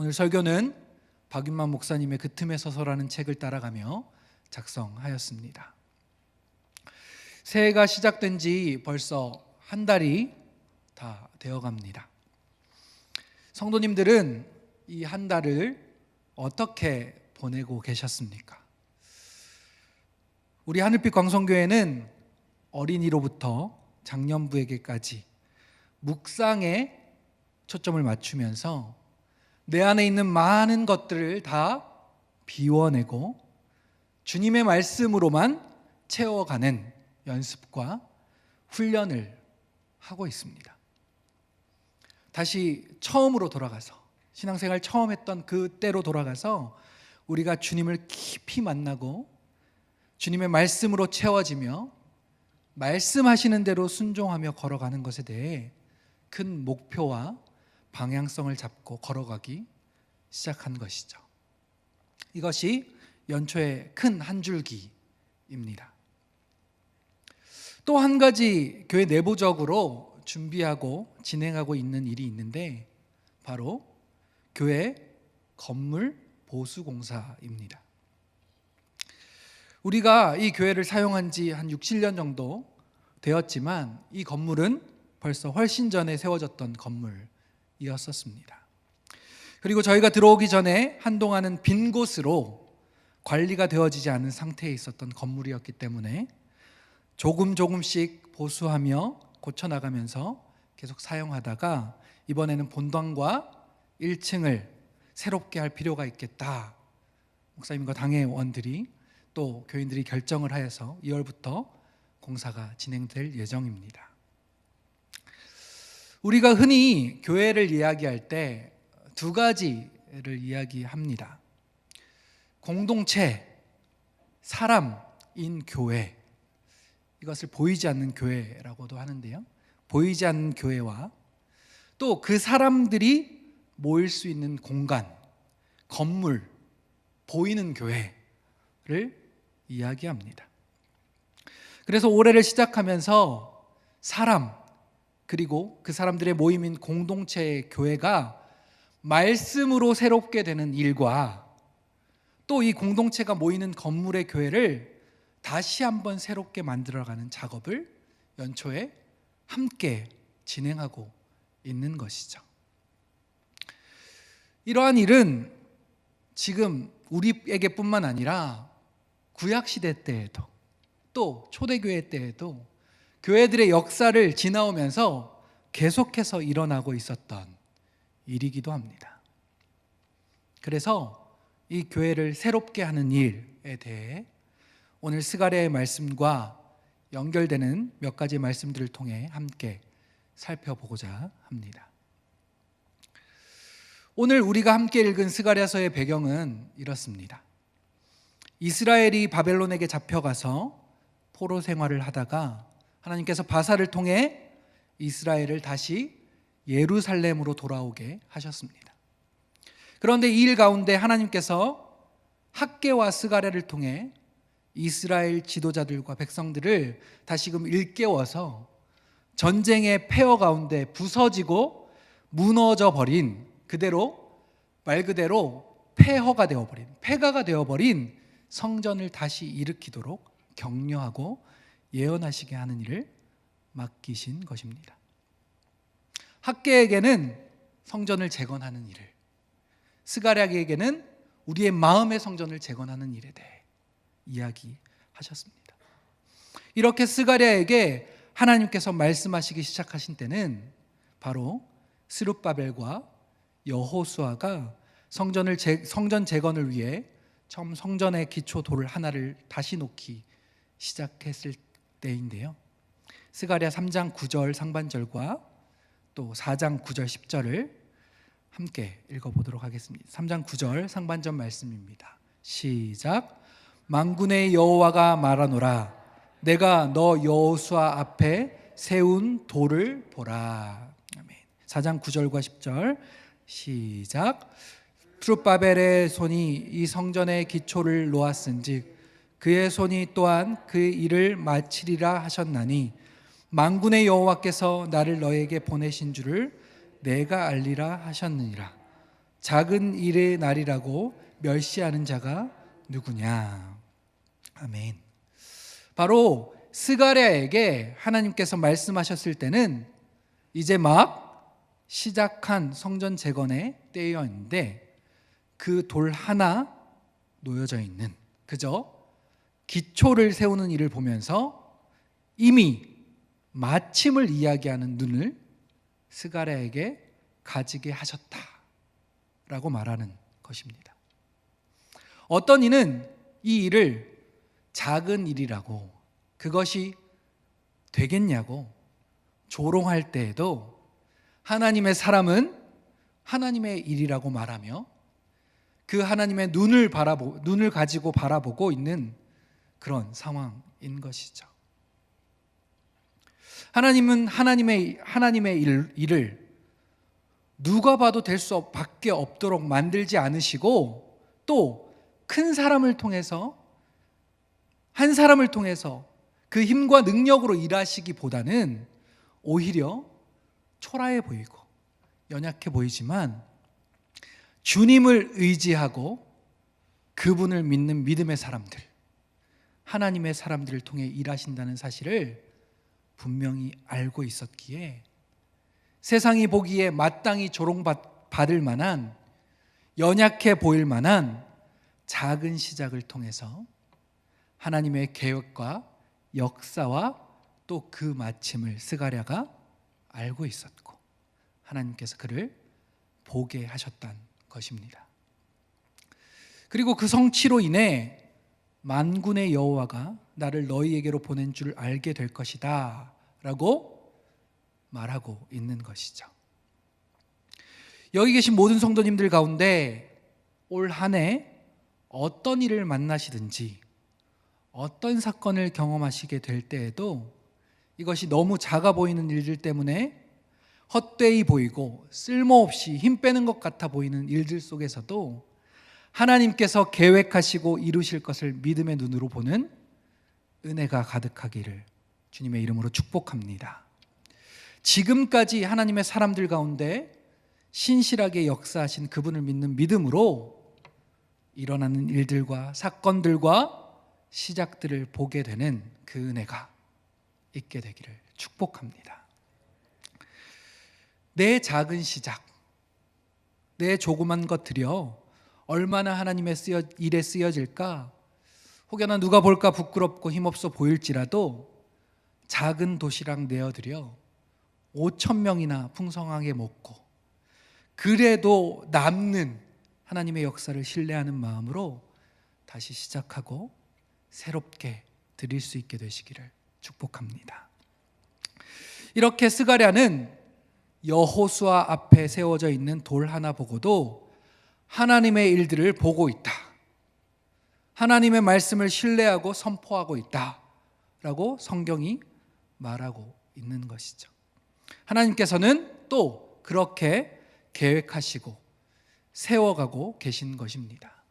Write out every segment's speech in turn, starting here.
오늘 설교는 박윤만 목사님의 그 틈에 서서라는 책을 따라가며 작성하였습니다. 새해가 시작된 지 벌써 한 달이 다 되어갑니다. 성도님들은 이 한 달을 어떻게 보내고 계셨습니까? 우리 하늘빛 광성교회는 어린이로부터 장년부에게까지 묵상에 초점을 맞추면서 내 안에 있는 많은 것들을 다 비워내고 주님의 말씀으로만 채워가는 연습과 훈련을 하고 있습니다. 다시 처음으로 돌아가서, 신앙생활 처음 했던 그때로 돌아가서 우리가 주님을 깊이 만나고 주님의 말씀으로 채워지며 말씀하시는 대로 순종하며 걸어가는 것에 대해 큰 목표와 방향성을 잡고 걸어가기 시작한 것이죠. 이것이 연초의 큰 한 줄기입니다. 또 한 가지 교회 내부적으로 준비하고 진행하고 있는 일이 있는데 바로 교회 건물 보수공사입니다. 우리가 이 교회를 사용한 지 한 6, 7년 정도 되었지만 이 건물은 벌써 훨씬 전에 세워졌던 건물이었었습니다. 그리고 저희가 들어오기 전에 한동안은 빈 곳으로 관리가 되어지지 않은 상태에 있었던 건물이었기 때문에 조금씩 보수하며 고쳐나가면서 계속 사용하다가 이번에는 본당과 1층을 새롭게 할 필요가 있겠다. 목사님과 당회원들이 또 교인들이 결정을 하여서 2월부터 공사가 진행될 예정입니다. 우리가 흔히 교회를 이야기할 때 두 가지를 이야기합니다. 공동체, 사람인 교회, 이것을 보이지 않는 교회라고도 하는데요. 보이지 않는 교회와 또 그 사람들이 모일 수 있는 공간, 건물, 보이는 교회를 이야기합니다. 그래서 올해를 시작하면서 사람, 그리고 그 사람들의 모임인 공동체의 교회가 말씀으로 새롭게 되는 일과 또 이 공동체가 모이는 건물의 교회를 다시 한번 새롭게 만들어가는 작업을 연초에 함께 진행하고 있는 것이죠. 이러한 일은 지금 우리에게뿐만 아니라 구약시대 때에도 또 초대교회 때에도 교회들의 역사를 지나오면서 계속해서 일어나고 있었던 일이기도 합니다. 그래서 이 교회를 새롭게 하는 일에 대해 오늘 스가랴의 말씀과 연결되는 몇 가지 말씀들을 통해 함께 살펴보고자 합니다. 오늘 우리가 함께 읽은 스가랴서의 배경은 이렇습니다. 이스라엘이 바벨론에게 잡혀가서 포로 생활을 하다가 하나님께서 바사를 통해 이스라엘을 다시 예루살렘으로 돌아오게 하셨습니다. 그런데 이 일 가운데 하나님께서 학개와 스가랴를 통해 이스라엘 지도자들과 백성들을 다시금 일깨워서 전쟁의 폐허 가운데 부서지고 무너져 버린, 그대로 말 그대로 폐허가 되어버린, 폐가가 되어버린 성전을 다시 일으키도록 격려하고 예언하시게 하는 일을 맡기신 것입니다. 학개에게는 성전을 재건하는 일을, 스가랴에게는 우리의 마음의 성전을 재건하는 일에 대해 이야기하셨습니다. 이렇게 스가랴에게 하나님께서 말씀하시기 시작하신 때는 바로 스룹바벨과 여호수아가 성전 재건을 위해 처음 성전의 기초 돌을 하나를 다시 놓기 시작했을 때인데요. 스가랴 3장 9절 상반절과 또 4장 9절 10절을 함께 읽어보도록 하겠습니다. 3장 9절 상반절 말씀입니다. 시작. 만군의 여호와가 말하노라 내가 너 여호수아 앞에 세운 돌을 보라. 아멘. 4장 9절과 10절 시작. 스룹바벨의 손이 이 성전의 기초를 놓았은즉 그의 손이 또한 그 일을 마치리라 하셨나니 만군의 여호와께서 나를 너에게 보내신 줄을 내가 알리라 하셨느니라. 작은 일의 날이라고 멸시하는 자가 누구냐. 아멘. 바로 스가랴에게 하나님께서 말씀하셨을 때는 이제 막 시작한 성전 재건의 때였는데 그 돌 하나 놓여져 있는, 그저 기초를 세우는 일을 보면서 이미 마침을 이야기하는 눈을 스가랴에게 가지게 하셨다라고 말하는 것입니다. 어떤 이는 이 일을 작은 일이라고, 그것이 되겠냐고 조롱할 때에도 하나님의 사람은 하나님의 일이라고 말하며 그 하나님의 눈을 가지고 바라보고 있는 그런 상황인 것이죠. 하나님은 하나님의 일을 누가 봐도 될 수 밖에 없도록 만들지 않으시고, 또 큰 사람을 통해서, 한 사람을 통해서 그 힘과 능력으로 일하시기보다는 오히려 초라해 보이고 연약해 보이지만 주님을 의지하고 그분을 믿는 믿음의 사람들, 하나님의 사람들을 통해 일하신다는 사실을 분명히 알고 있었기에 세상이 보기에 마땅히 조롱받을 만한, 연약해 보일 만한 작은 시작을 통해서 하나님의 계획과 역사와 또 그 마침을 스가랴가 알고 있었고 하나님께서 그를 보게 하셨다는 것입니다. 그리고 그 성취로 인해 만군의 여호와가 나를 너희에게로 보낸 줄 알게 될 것이다 라고 말하고 있는 것이죠. 여기 계신 모든 성도님들 가운데 올 한 해 어떤 일을 만나시든지 어떤 사건을 경험하시게 될 때에도 이것이 너무 작아 보이는 일들 때문에 헛되이 보이고 쓸모없이 힘 빼는 것 같아 보이는 일들 속에서도 하나님께서 계획하시고 이루실 것을 믿음의 눈으로 보는 은혜가 가득하기를 주님의 이름으로 축복합니다. 지금까지 하나님의 사람들 가운데 신실하게 역사하신 그분을 믿는 믿음으로 일어나는 일들과 사건들과 시작들을 보게 되는 그 은혜가 있게 되기를 축복합니다. 내 작은 시작, 내 조그만 것들이요 얼마나 하나님의 일에 쓰여질까? 혹여나 누가 볼까 부끄럽고 힘없어 보일지라도 작은 도시락 내어드려 5,000명이나 풍성하게 먹고 그래도 남는 하나님의 역사를 신뢰하는 마음으로 다시 시작하고 새롭게 드릴 수 있게 되시기를 축복합니다. 이렇게 스가랴는 여호수아 앞에 세워져 있는 돌 하나 보고도 하나님의 일들을 보고 있다, 하나님의 말씀을 신뢰하고 선포하고 있다라고 성경이 말하고 있는 것이죠. 하나님께서는 또 그렇게 계획하시고 세워가고 계신 것입니다.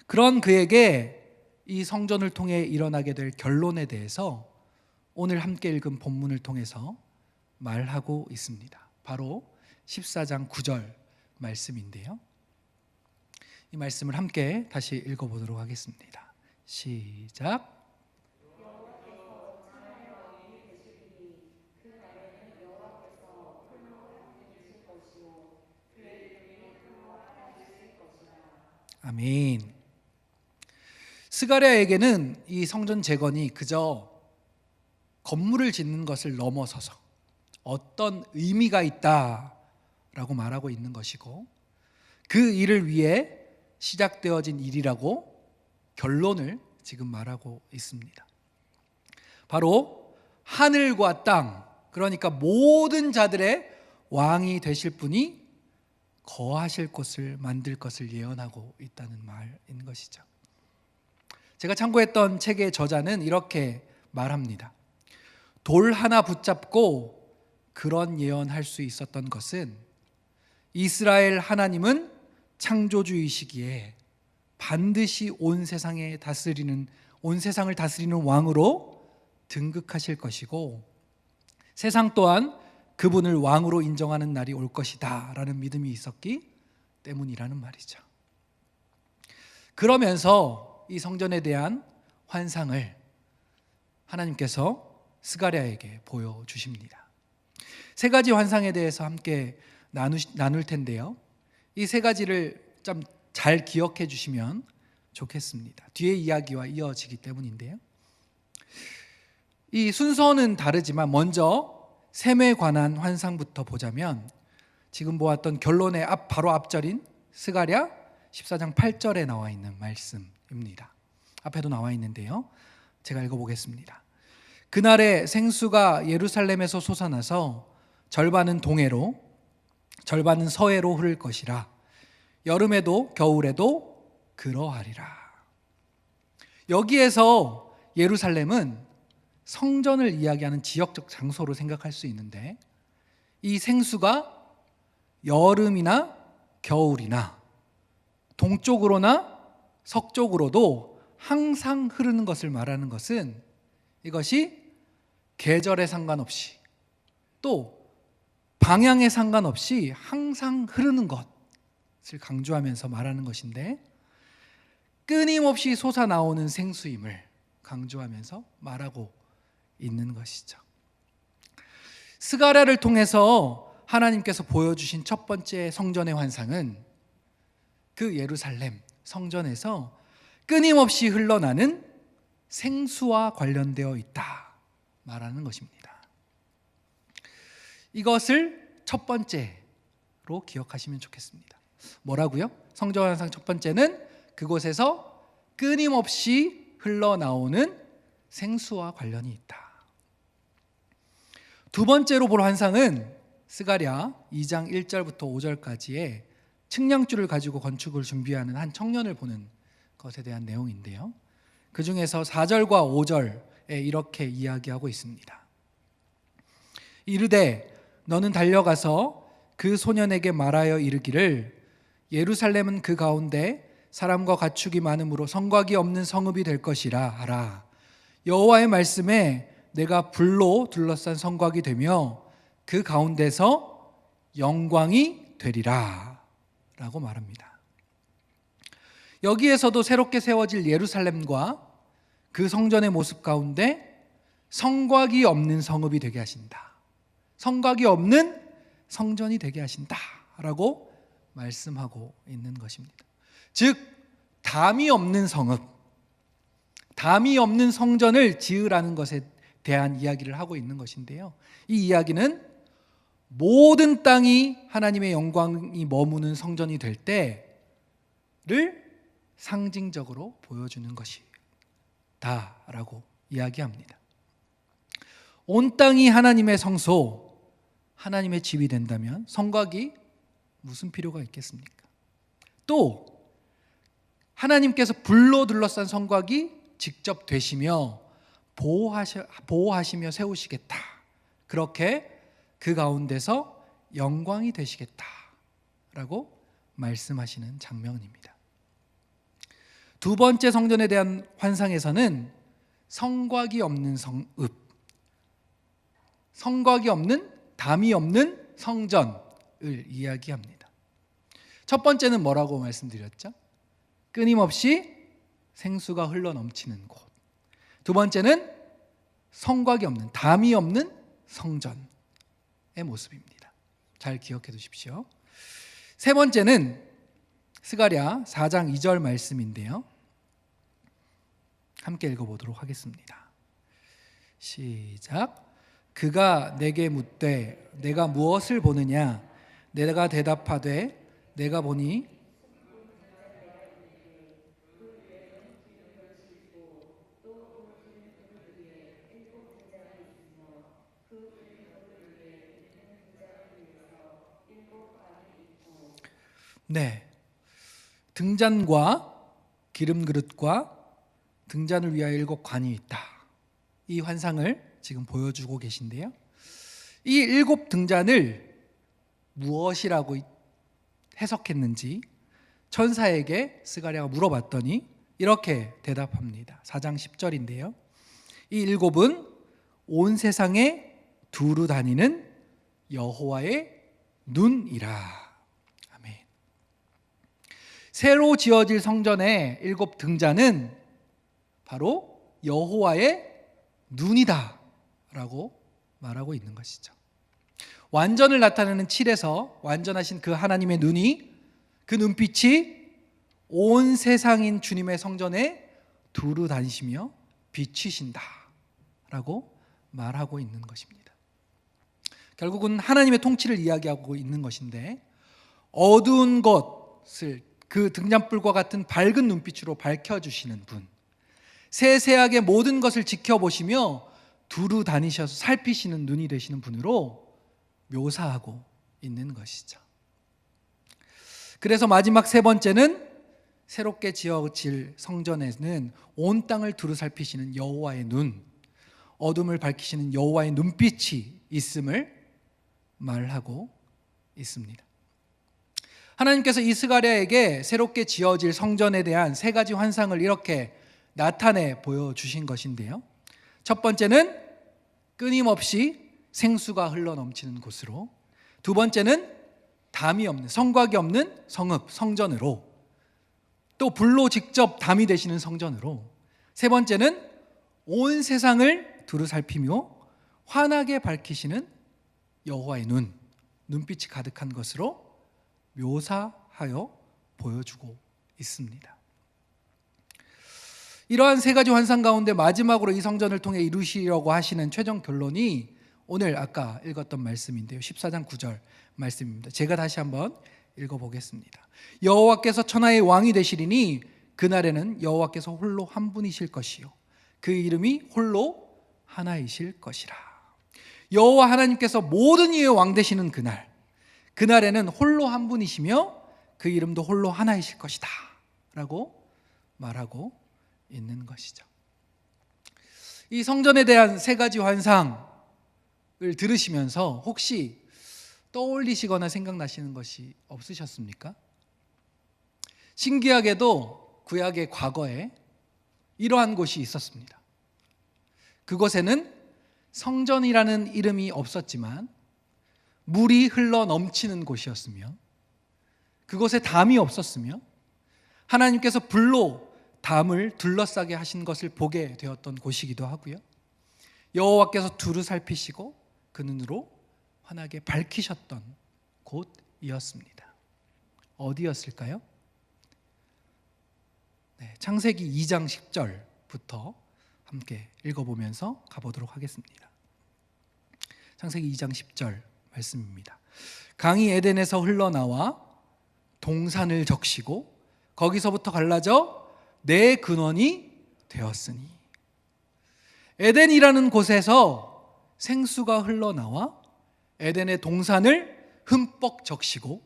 그런 그에게 이 성전을 통해 일어나게 될 결론에 대해서 오늘 함께 읽은 본문을 통해서 말하고 있습니다. 바로 14장 9절 말씀인데요, 이 말씀을 함께 다시 읽어보도록 하겠습니다. 시작. 아멘. 스가랴에게는 이 성전 재건이 그저 건물을 짓는 것을 넘어서서 어떤 의미가 있다라고 말하고 있는 것이고, 그 일을 위해 시작되어진 일이라고 결론을 지금 말하고 있습니다. 바로 하늘과 땅, 그러니까 모든 자들의 왕이 되실 분이 거하실 곳을 만들 것을 예언하고 있다는 말인 것이죠. 제가 참고했던 책의 저자는 이렇게 말합니다. 돌 하나 붙잡고 그런 예언할 수 있었던 것은 이스라엘 하나님은 창조주이시기에 반드시 온 세상을 다스리는 왕으로 등극하실 것이고, 세상 또한 그분을 왕으로 인정하는 날이 올 것이다 라는 믿음이 있었기 때문이라는 말이죠. 그러면서 이 성전에 대한 환상을 하나님께서 스가랴에게 보여주십니다. 세 가지 환상에 대해서 함께 나눌 텐데요, 이 세 가지를 좀 잘 기억해 주시면 좋겠습니다. 뒤의 이야기와 이어지기 때문인데요, 이 순서는 다르지만 먼저 셈에 관한 환상부터 보자면, 지금 보았던 결론의 바로 앞절인 스가랴 14장 8절에 나와 있는 말씀입니다. 앞에도 나와 있는데요, 제가 읽어보겠습니다. 그날에 생수가 예루살렘에서 솟아나서 절반은 동해로 절반은 서해로 흐를 것이라. 여름에도 겨울에도 그러하리라. 여기에서 예루살렘은 성전을 이야기하는 지역적 장소로 생각할 수 있는데, 이 생수가 여름이나 겨울이나 동쪽으로나 서쪽으로도 항상 흐르는 것을 말하는 것은, 이것이 계절에 상관없이 또 방향에 상관없이 항상 흐르는 것을 강조하면서 말하는 것인데, 끊임없이 솟아나오는 생수임을 강조하면서 말하고 있는 것이죠. 스가랴를 통해서 하나님께서 보여주신 첫 번째 성전의 환상은 그 예루살렘 성전에서 끊임없이 흘러나는 생수와 관련되어 있다 말하는 것입니다. 이것을 첫 번째로 기억하시면 좋겠습니다. 뭐라고요? 성전 환상 첫 번째는 그곳에서 끊임없이 흘러나오는 생수와 관련이 있다. 두 번째로 볼 환상은 스가랴 2장 1절부터 5절까지의 측량줄을 가지고 건축을 준비하는 한 청년을 보는 것에 대한 내용인데요, 그 중에서 4절과 5절에 이렇게 이야기하고 있습니다. 이르되 너는 달려가서 그 소년에게 말하여 이르기를, 예루살렘은 그 가운데 사람과 가축이 많음으로 성곽이 없는 성읍이 될 것이라 하라. 여호와의 말씀에 내가 불로 둘러싼 성곽이 되며 그 가운데서 영광이 되리라 라고 말합니다. 여기에서도 새롭게 세워질 예루살렘과 그 성전의 모습 가운데 성곽이 없는 성읍이 되게 하신다, 성곽이 없는 성전이 되게 하신다 라고 말씀하고 있는 것입니다. 즉 담이 없는 성읍, 담이 없는 성전을 지으라는 것에 대한 이야기를 하고 있는 것인데요, 이 이야기는 모든 땅이 하나님의 영광이 머무는 성전이 될 때를 상징적으로 보여주는 것이다 라고 이야기합니다. 온 땅이 하나님의 성소, 하나님의 집이 된다면 성곽이 무슨 필요가 있겠습니까? 또 하나님께서 불로 둘러싼 성곽이 직접 되시며 보호하시며 세우시겠다, 그렇게 그 가운데서 영광이 되시겠다라고 말씀하시는 장면입니다. 두 번째 성전에 대한 환상에서는 성곽이 없는 성읍, 성곽이 없는, 담이 없는 성전을 이야기합니다. 첫 번째는 뭐라고 말씀드렸죠? 끊임없이 생수가 흘러 넘치는 곳. 두 번째는 성곽이 없는, 담이 없는 성전의 모습입니다. 잘 기억해 두십시오. 세 번째는 스가랴 4장 2절 말씀인데요, 함께 읽어보도록 하겠습니다. 시작. 그가 내게 묻되 내가 무엇을 보느냐? 내가 대답하되 내가 보니 등잔과 기름 그릇과 등잔을 위하여 7관이 있다. 이 환상을 지금 보여주고 계신데요, 이 7 등잔을 무엇이라고 해석했는지 천사에게 스가랴가 물어봤더니 이렇게 대답합니다. 4장 10절인데요, 이 7은 온 세상에 두루 다니는 여호와의 눈이라. 아멘. 새로 지어질 성전의 7 등잔은 바로 여호와의 눈이다 라고 말하고 있는 것이죠. 완전을 나타내는 7에서 완전하신 그 하나님의 눈이, 그 눈빛이 온 세상인 주님의 성전에 두루 다니시며 비치신다 라고 말하고 있는 것입니다. 결국은 하나님의 통치를 이야기하고 있는 것인데, 어두운 것을 그 등잔불과 같은 밝은 눈빛으로 밝혀주시는 분, 세세하게 모든 것을 지켜보시며 두루 다니셔서 살피시는 눈이 되시는 분으로 묘사하고 있는 것이죠. 그래서 마지막 3번째는 새롭게 지어질 성전에는 온 땅을 두루 살피시는 여호와의 눈, 어둠을 밝히시는 여호와의 눈빛이 있음을 말하고 있습니다. 하나님께서 이스가랴에게 새롭게 지어질 성전에 대한 3가지 환상을 이렇게 나타내 보여주신 것인데요, 첫 번째는 끊임없이 생수가 흘러넘치는 곳으로, 두 번째는 담이 없는, 성곽이 없는 성읍, 성전으로, 또 불로 직접 담이 되시는 성전으로, 세 번째는 온 세상을 두루 살피며 환하게 밝히시는 여호와의 눈, 눈빛이 가득한 것으로 묘사하여 보여주고 있습니다. 이러한 3가지 환상 가운데 마지막으로 이 성전을 통해 이루시려고 하시는 최종 결론이 오늘 아까 읽었던 말씀인데요, 14장 9절 말씀입니다. 제가 다시 한번 읽어보겠습니다. 여호와께서 천하의 왕이 되시리니 그날에는 여호와께서 홀로 한 분이실 것이요 그 이름이 홀로 하나이실 것이라. 여호와 하나님께서 모든 이의 왕 되시는 그날에는 홀로 한 분이시며 그 이름도 홀로 하나이실 것이다 라고 말하고 있는 것이죠. 이 성전에 대한 3가지 환상을 들으시면서 혹시 떠올리시거나 생각나시는 것이 없으셨습니까? 신기하게도 구약의 과거에 이러한 곳이 있었습니다. 그곳에는 성전이라는 이름이 없었지만 물이 흘러 넘치는 곳이었으며, 그곳에 담이 없었으며, 하나님께서 불로 담을 둘러싸게 하신 것을 보게 되었던 곳이기도 하고요, 여호와께서 두루 살피시고 그 눈으로 환하게 밝히셨던 곳이었습니다. 어디였을까요? 창세기 2장 10절부터 함께 읽어보면서 가보도록 하겠습니다. 창세기 2장 10절 말씀입니다. 강이 에덴에서 흘러나와 동산을 적시고 거기서부터 갈라져 내 근원이 되었으니. 에덴이라는 곳에서 생수가 흘러나와 에덴의 동산을 흠뻑 적시고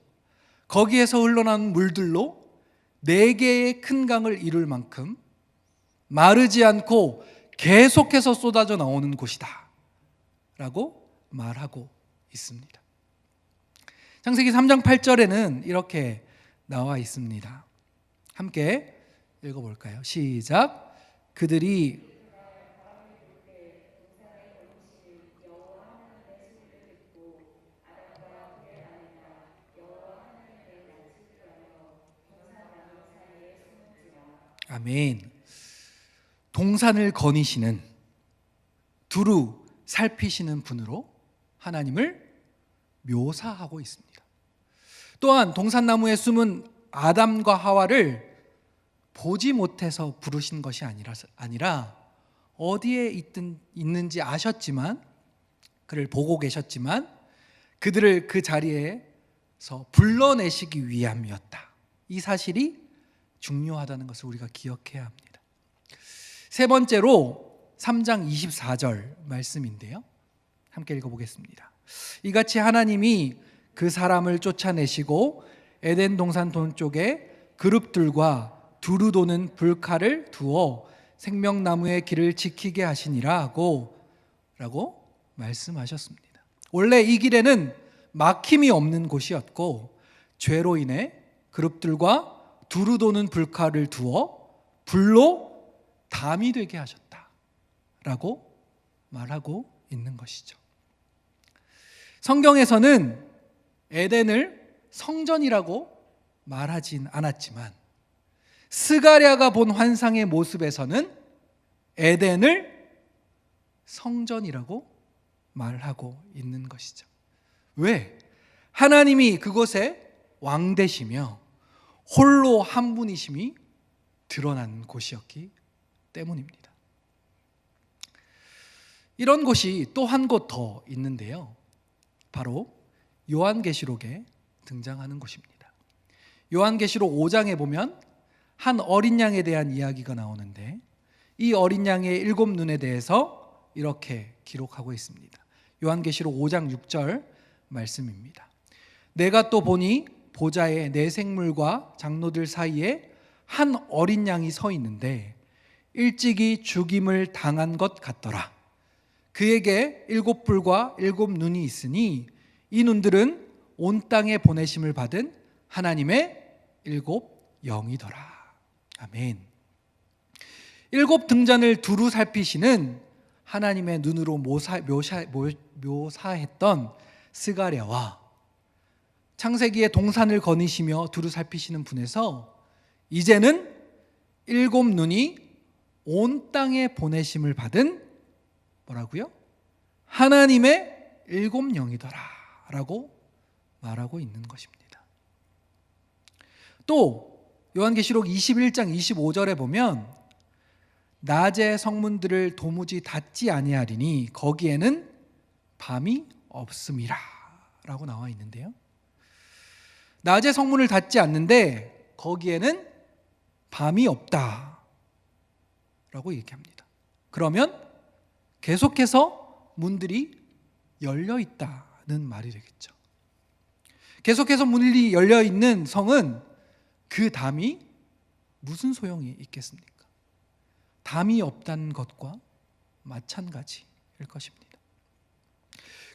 거기에서 흘러나는 물들로 4개의 큰 강을 이룰 만큼 마르지 않고 계속해서 쏟아져 나오는 곳이다 라고 말하고 있습니다. 창세기 3장 8절에는 이렇게 나와 있습니다. 함께 읽어볼까요? 시작. 그들이 아멘. 동산을 거니시는, 두루 살피시는 분으로 하나님을 묘사하고 있습니다. 또한 동산나무에 숨은 아담과 하와를 보지 못해서 부르신 것이 아니라 어디에 있는지 아셨지만, 그를 보고 계셨지만 그들을 그 자리에서 불러내시기 위함이었다. 이 사실이 중요하다는 것을 우리가 기억해야 합니다. 3번째로 3장 24절 말씀인데요, 함께 읽어보겠습니다. 이같이 하나님이 그 사람을 쫓아내시고 에덴 동산 동쪽에 그룹들과 두루 도는 불칼을 두어 생명나무의 길을 지키게 하시니라 라고 말씀하셨습니다. 원래 이 길에는 막힘이 없는 곳이었고 죄로 인해 그룹들과 두루 도는 불칼을 두어 불로 담이 되게 하셨다라고 말하고 있는 것이죠. 성경에서는 에덴을 성전이라고 말하진 않았지만 스가랴가 본 환상의 모습에서는 에덴을 성전이라고 말하고 있는 것이죠. 왜? 하나님이 그곳에 왕 되시며 홀로 한 분이심이 드러난 곳이었기 때문입니다. 이런 곳이 또 한 곳 더 있는데요. 바로 요한계시록에 등장하는 곳입니다. 요한계시록 5장에 보면 한 어린 양에 대한 이야기가 나오는데 이 어린 양의 7 눈에 대해서 이렇게 기록하고 있습니다. 요한계시록 5장 6절 말씀입니다. 내가 또 보니 보좌에 네 생물과 장로들 사이에 한 어린 양이 서 있는데 일찍이 죽임을 당한 것 같더라. 그에게 7 뿔과 7 눈이 있으니 이 눈들은 온 땅에 보내심을 받은 하나님의 7 영이더라. 아멘. 7 등잔을 두루 살피시는 하나님의 눈으로 묘사했던 스가랴와 창세기에 동산을 거니시며 두루 살피시는 분에서 이제는 7 눈이 온 땅에 보내심을 받은 뭐라고요? 하나님의 7 영이더라 라고 말하고 있는 것입니다. 또 요한계시록 21장 25절에 보면 낮의 성문들을 도무지 닫지 아니하리니 거기에는 밤이 없음이라 라고 나와 있는데요. 낮의 성문을 닫지 않는데 거기에는 밤이 없다 라고 얘기합니다. 그러면 계속해서 문들이 열려 있다는 말이 되겠죠. 계속해서 문이 열려 있는 성은 그 담이 무슨 소용이 있겠습니까? 담이 없다는 것과 마찬가지일 것입니다.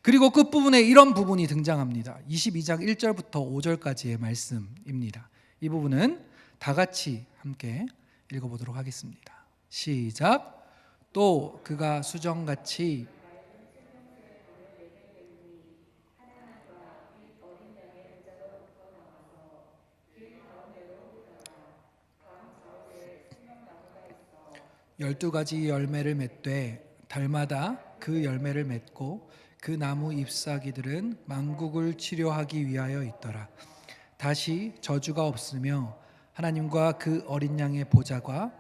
그리고 끝부분에 이런 부분이 등장합니다. 22장 1절부터 5절까지의 말씀입니다. 이 부분은 다 같이 함께 읽어보도록 하겠습니다. 시작. 또 그가 수정같이 열두 가지 열매를 맺되 달마다 그 열매를 맺고 그 나무 잎사귀들은 만국을 치료하기 위하여 있더라. 다시 저주가 없으며 하나님과 그 어린 양의 보좌가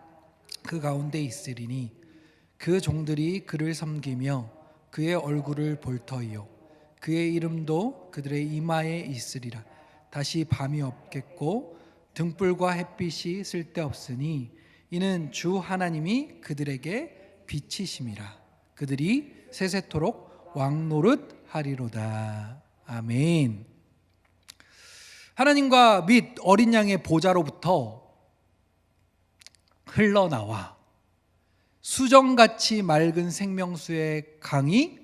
그 가운데 있으리니 그 종들이 그를 섬기며 그의 얼굴을 볼 터이요 그의 이름도 그들의 이마에 있으리라. 다시 밤이 없겠고 등불과 햇빛이 쓸데없으니 이는 주 하나님이 그들에게 빛이심이라. 그들이 세세토록 왕노릇 하리로다. 아멘. 하나님과 및 어린 양의 보좌로부터 흘러나와 수정같이 맑은 생명수의 강이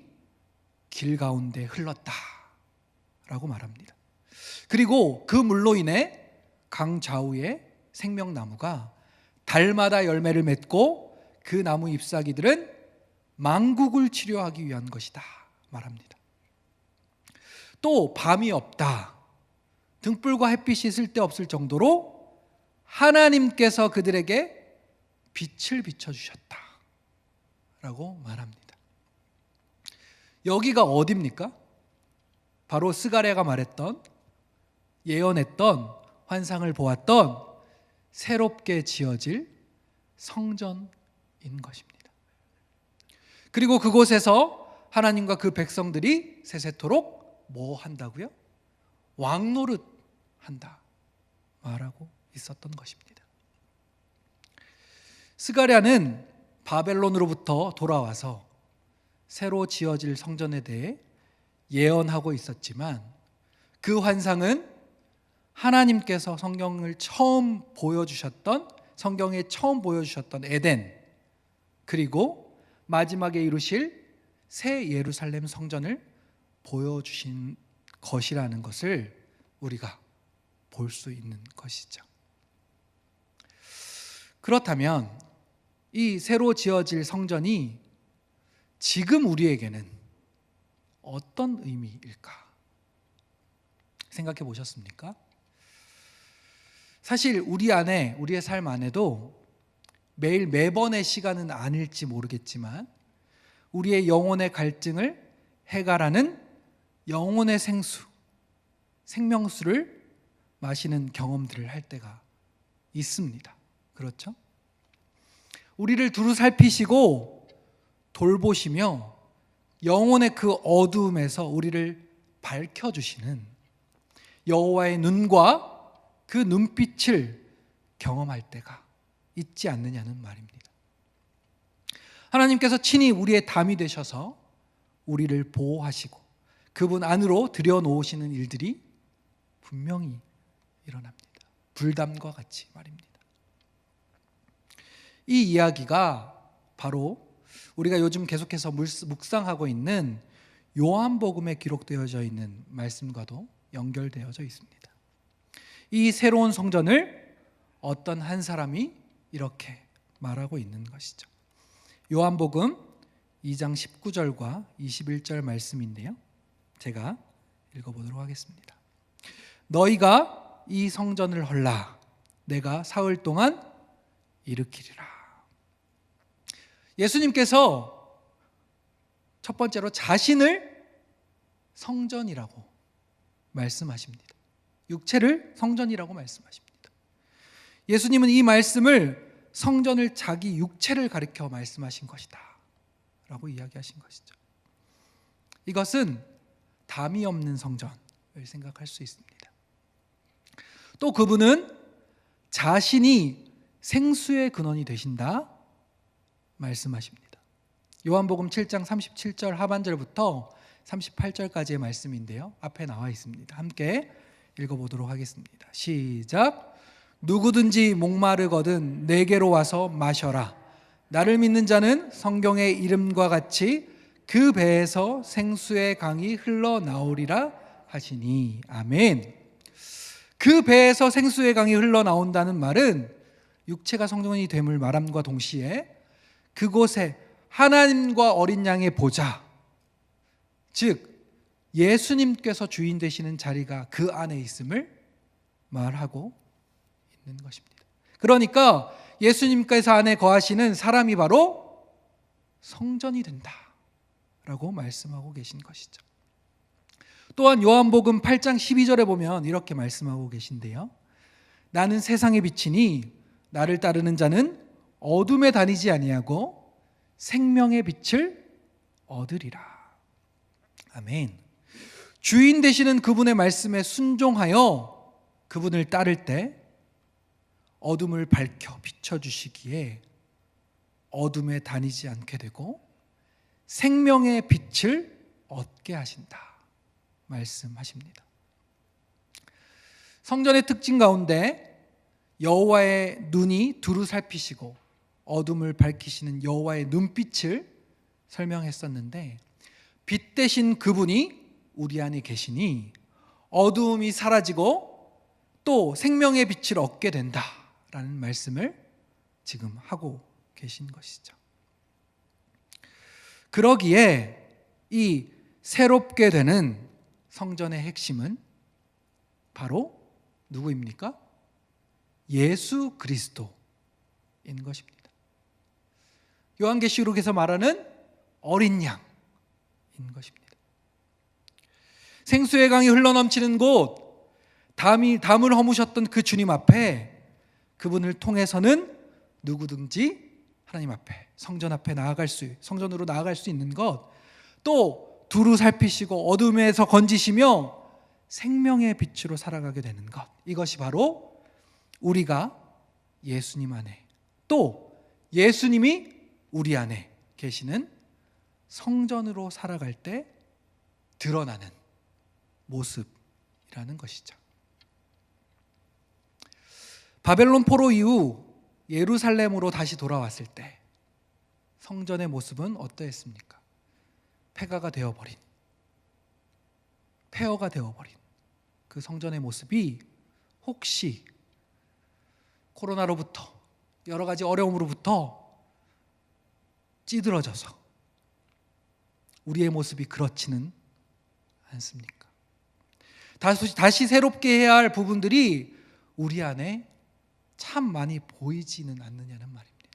길 가운데 흘렀다라고 말합니다. 그리고 그 물로 인해 강 좌우에 생명나무가 달마다 열매를 맺고 그 나무 잎사귀들은 만국을 치료하기 위한 것이다 말합니다. 또 밤이 없다. 등불과 햇빛이 쓸데없을 정도로 하나님께서 그들에게 빛을 비춰주셨다 라고 말합니다. 여기가 어디입니까? 바로 스가랴가 말했던, 예언했던, 환상을 보았던 새롭게 지어질 성전인 것입니다. 그리고 그곳에서 하나님과 그 백성들이 세세토록 뭐 한다고요? 왕노릇 한다 말하고 있었던 것입니다. 스가랴는 바벨론으로부터 돌아와서 새로 지어질 성전에 대해 예언하고 있었지만 그 환상은 하나님께서 성경에 처음 보여주셨던 에덴, 그리고 마지막에 이루실 새 예루살렘 성전을 보여주신 것이라는 것을 우리가 볼 수 있는 것이죠. 그렇다면 이 새로 지어질 성전이 지금 우리에게는 어떤 의미일까? 생각해 보셨습니까? 사실 우리의 삶 안에도 매번의 시간은 아닐지 모르겠지만 우리의 영혼의 갈증을 해결하는 영혼의 생명수를 마시는 경험들을 할 때가 있습니다. 그렇죠? 우리를 두루 살피시고 돌보시며 영혼의 그 어두움에서 우리를 밝혀주시는 여호와의 눈과 그 눈빛을 경험할 때가 있지 않느냐는 말입니다. 하나님께서 친히 우리의 담이 되셔서 우리를 보호하시고 그분 안으로 들여놓으시는 일들이 분명히 일어납니다. 불담과 같이 말입니다. 이 이야기가 바로 우리가 요즘 계속해서 묵상하고 있는 요한복음에 기록되어져 있는 말씀과도 연결되어져 있습니다. 이 새로운 성전을 어떤 한 사람이 이렇게 말하고 있는 것이죠. 요한복음 2장 19절과 21절 말씀인데요. 제가 읽어보도록 하겠습니다. 너희가 이 성전을 헐라 내가 사흘 동안 일으키리라. 예수님께서 첫 번째로 자신을 성전이라고 말씀하십니다. 육체를 성전이라고 말씀하십니다. 예수님은 이 말씀을 성전을 자기 육체를 가리켜 말씀하신 것이다 라고 이야기하신 것이죠. 이것은 담이 없는 성전을 생각할 수 있습니다. 또 그분은 자신이 생수의 근원이 되신다 말씀하십니다. 요한복음 7장 37절 하반절부터 38절까지의 말씀인데요. 앞에 나와 있습니다. 함께 읽어보도록 하겠습니다. 시작. 누구든지 목마르거든 내게로 와서 마셔라. 나를 믿는 자는 성경의 이름과 같이 그 배에서 생수의 강이 흘러나오리라 하시니. 아멘. 그 배에서 생수의 강이 흘러나온다는 말은 육체가 성전이 됨을 말함과 동시에 그곳에 하나님과 어린 양의 보좌, 즉 예수님께서 주인 되시는 자리가 그 안에 있음을 말하고 있는 것입니다. 그러니까 예수님께서 안에 거하시는 사람이 바로 성전이 된다라고 말씀하고 계신 것이죠. 또한 요한복음 8장 12절에 보면 이렇게 말씀하고 계신데요. 나는 세상의 빛이니 나를 따르는 자는 어둠에 다니지 아니하고 생명의 빛을 얻으리라. 아멘. 주인 되시는 그분의 말씀에 순종하여 그분을 따를 때 어둠을 밝혀 비춰주시기에 어둠에 다니지 않게 되고 생명의 빛을 얻게 하신다 말씀하십니다. 성전의 특징 가운데 여호와의 눈이 두루 살피시고 어둠을 밝히시는 여호와의 눈빛을 설명했었는데 빛 대신 그분이 우리 안에 계시니 어두움이 사라지고 또 생명의 빛을 얻게 된다라는 말씀을 지금 하고 계신 것이죠. 그러기에 이 새롭게 되는 성전의 핵심은 바로 누구입니까? 예수 그리스도인 것입니다. 요한계시록에서 말하는 어린 양인 것입니다. 생수의 강이 흘러넘치는 곳, 담을 허무셨던 그 주님 앞에 그분을 통해서는 누구든지 하나님 앞에 성전 앞에 성전으로 나아갈 수 있는 것, 또 두루 살피시고 어둠에서 건지시며 생명의 빛으로 살아가게 되는 것, 이것이 바로 우리가 예수님 안에 또 예수님이 우리 안에 계시는 성전으로 살아갈 때 드러나는 모습이라는 것이죠. 바벨론 포로 이후 예루살렘으로 다시 돌아왔을 때 성전의 모습은 어떠했습니까? 폐허가 되어버린 그 성전의 모습이 혹시 코로나로부터 여러 가지 어려움으로부터 찌들어져서 우리의 모습이 그렇지는 않습니까? 다시 새롭게 해야 할 부분들이 우리 안에 참 많이 보이지는 않느냐는 말입니다.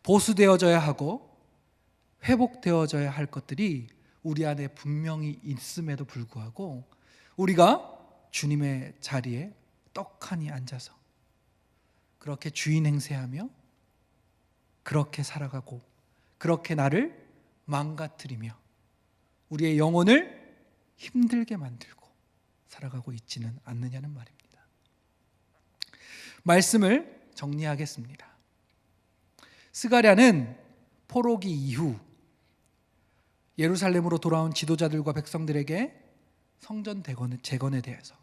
보수되어져야 하고 회복되어져야 할 것들이 우리 안에 분명히 있음에도 불구하고 우리가 주님의 자리에 떡하니 앉아서 그렇게 주인 행세하며 그렇게 살아가고 그렇게 나를 망가뜨리며 우리의 영혼을 힘들게 만들고 살아가고 있지는 않느냐는 말입니다. 말씀을 정리하겠습니다. 스가랴는 포로기 이후 예루살렘으로 돌아온 지도자들과 백성들에게 성전 재건에 대해서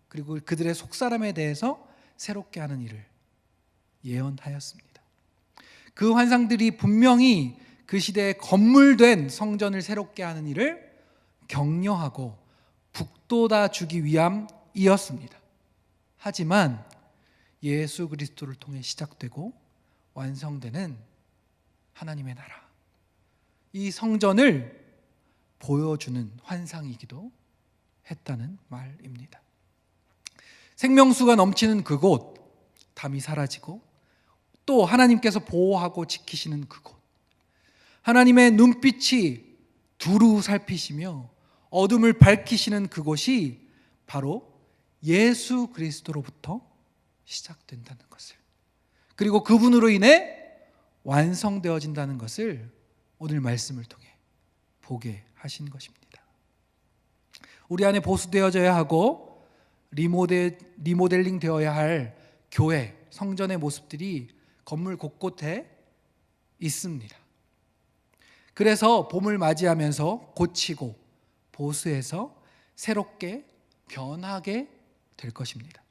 그리고 그들의 속사람에 대해서 새롭게 하는 일을 예언하였습니다. 그 환상들이 분명히 그 시대에 건물된 성전을 새롭게 하는 일을 격려하고 북돋아 주기 위함이었습니다. 하지만 예수 그리스도를 통해 시작되고 완성되는 하나님의 나라, 이 성전을 보여주는 환상이기도 했다는 말입니다. 생명수가 넘치는 그곳, 담이 사라지고 또 하나님께서 보호하고 지키시는 그곳, 하나님의 눈빛이 두루 살피시며 어둠을 밝히시는 그곳이 바로 예수 그리스도로부터 시작된다는 것을, 그리고 그분으로 인해 완성되어진다는 것을 오늘 말씀을 통해 보게 하신 것입니다. 우리 안에 보수되어져야 하고 리모델링 되어야 할 교회, 성전의 모습들이 건물 곳곳에 있습니다. 그래서 봄을 맞이하면서 고치고 보수해서 새롭게 변하게 될 것입니다.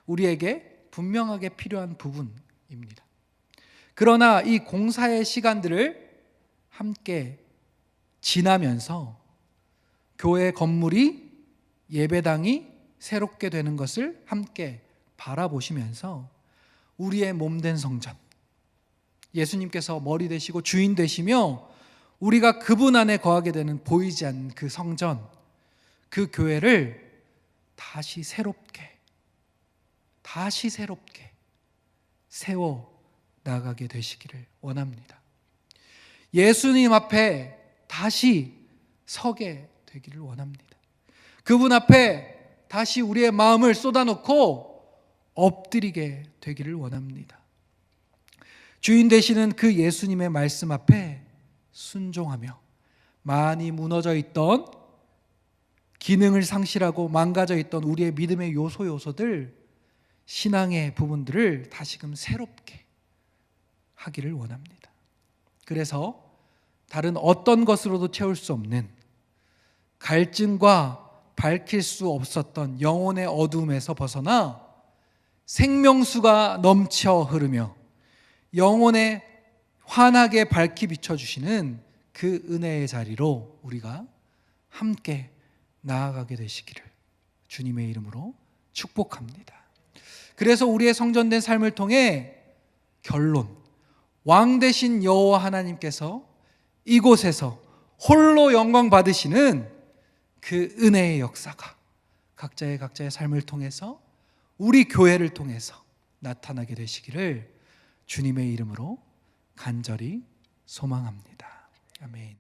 우리에게 분명하게 필요한 부분입니다. 그러나 이 공사의 시간들을 함께 지나면서 교회 건물이, 예배당이 새롭게 되는 것을 함께 바라보시면서 우리의 몸된 성전, 예수님께서 머리 되시고 주인 되시며 우리가 그분 안에 거하게 되는 보이지 않는 그 성전, 그 교회를 다시 새롭게 세워 나가게 되시기를 원합니다. 예수님 앞에 다시 서게 되기를 원합니다. 그분 앞에 다시 우리의 마음을 쏟아놓고 엎드리게 되기를 원합니다. 주인 되시는 그 예수님의 말씀 앞에 순종하며 많이 무너져 있던, 기능을 상실하고 망가져 있던 우리의 믿음의 요소들, 신앙의 부분들을 다시금 새롭게 하기를 원합니다. 그래서 다른 어떤 것으로도 채울 수 없는 갈증과 밝힐 수 없었던 영혼의 어둠에서 벗어나 생명수가 넘쳐 흐르며 영혼에 환하게 밝히 비춰주시는 그 은혜의 자리로 우리가 함께 나아가게 되시기를 주님의 이름으로 축복합니다. 그래서 우리의 성전된 삶을 통해 결론, 왕 되신 여호와 하나님께서 이곳에서 홀로 영광 받으시는 그 은혜의 역사가 각자의 삶을 통해서, 우리 교회를 통해서 나타나게 되시기를 주님의 이름으로 간절히 소망합니다. 아멘.